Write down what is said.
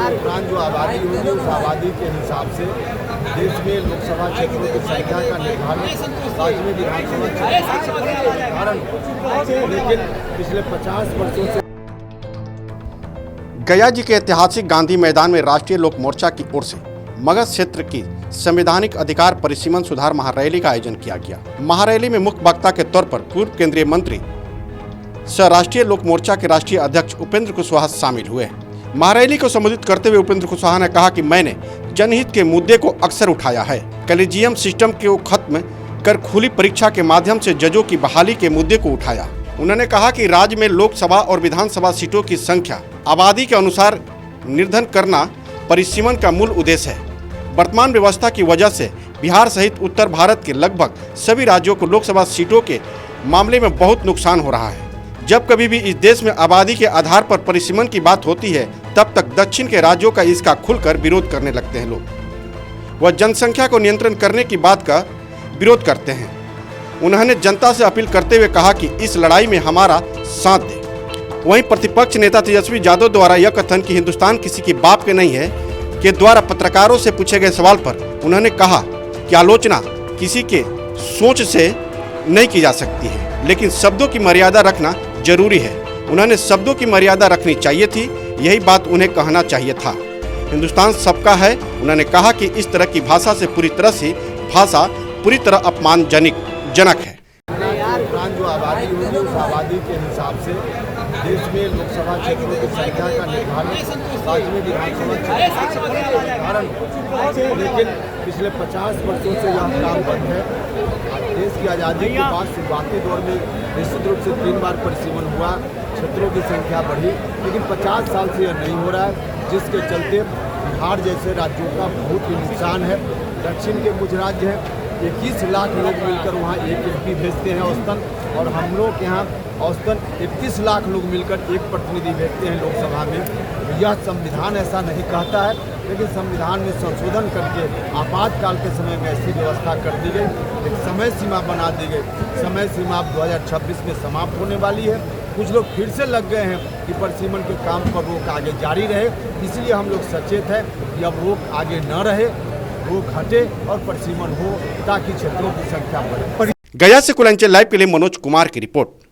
उपरांत जो आबादी होगी उस आबादी के हिसाब से देश में लोकसभा क्षेत्रों की संख्या का निर्धारण, राज्य में विधानसभा क्षेत्रों का निर्धारण, लेकिन पिछले 50 वर्षों से गया जी के ऐतिहासिक गांधी मैदान में राष्ट्रीय लोक मोर्चा की ओर से मगध क्षेत्र की संवैधानिक अधिकार परिसीमन सुधार महारैली का आयोजन किया गया। महारैली में मुख्य वक्ता के तौर पर पूर्व केंद्रीय मंत्री सह राष्ट्रीय लोक मोर्चा के राष्ट्रीय अध्यक्ष उपेंद्र कुशवाहा शामिल हुए। महारैली को संबोधित करते हुए उपेंद्र कुशवाहा ने कहा कि मैंने जनहित के मुद्दे को अक्सर उठाया है। कॉलेजियम सिस्टम को खत्म कर खुली परीक्षा के माध्यम से जजों की बहाली के मुद्दे को उठाया। उन्होंने कहा कि राज्य में लोकसभा और विधानसभा सीटों की संख्या आबादी के अनुसार निर्धारण करना परिसीमन का मूल उद्देश्य है। वर्तमान व्यवस्था की वजह से बिहार सहित उत्तर भारत के लगभग सभी राज्यों को लोकसभा सीटों के मामले में बहुत नुकसान हो रहा है। जब कभी भी इस देश में आबादी के आधार पर परिसीमन की बात होती है, तब तक दक्षिण के राज्यों का इसका खुलकर विरोध करने लगते हैं लोग। वह जनसंख्या को नियंत्रण करने की बात का विरोध करते हैं। उन्होंने जनता से अपील करते हुए कहा कि इस लड़ाई में हमारा साथ दें। वहीं प्रतिपक्ष नेता तेजस्वी यादव द्वारा यह कथन कि हिंदुस्तान किसी के बाप के नहीं है के द्वारा पत्रकारों से पूछे गए सवाल पर उन्होंने कहा कि आलोचना किसी के सोच से नहीं की जा सकती है, लेकिन शब्दों की मर्यादा रखना जरूरी है। उन्होंने शब्दों की मर्यादा रखनी चाहिए थी, यही बात उन्हें कहना चाहिए था। हिंदुस्तान सबका है। उन्होंने कहा कि इस तरह की भाषा से पूरी तरह अपमानजनक है। उपरांत जो आबादी होगी उस आबादी के हिसाब से देश में लोकसभा क्षेत्रों की संख्या का निर्धारण, राज्य में विधानसभा क्षेत्रों का निर्धारण, लेकिन पिछले 50 वर्षों से यह काम बंद है। देश की आज़ादी के बाद शुरुआती दौर में निश्चित रूप से 3 बार परिसीमन हुआ, क्षेत्रों की संख्या बढ़ी, लेकिन 50 साल से यह नहीं हो रहा है, जिसके चलते बिहार जैसे राज्यों का बहुत ही नुकसान है। दक्षिण के कुछ राज्य हैं, 21 लाख लोग मिलकर वहाँ एक MP भेजते हैं औसतन, और हम लोग के यहाँ औसतन 31 लाख लोग मिलकर एक प्रतिनिधि भेजते हैं लोकसभा में। यह संविधान ऐसा नहीं कहता है, लेकिन संविधान में संशोधन करके आपातकाल के समय में ऐसी व्यवस्था कर दी गई, एक समय सीमा बना दी गई। समय सीमा अब 2026 में समाप्त होने वाली है। कुछ लोग फिर से लग गए हैं कि परिसीमन के काम पर रोक आगे जारी रहे, इसलिए हम लोग सचेत हैं कि अब रोक आगे न रहे, रोक हटे और परिसीमन हो, ताकि क्षेत्रों की संख्या बढ़े। गया से कुलांचल लाइव के लिए मनोज कुमार की रिपोर्ट।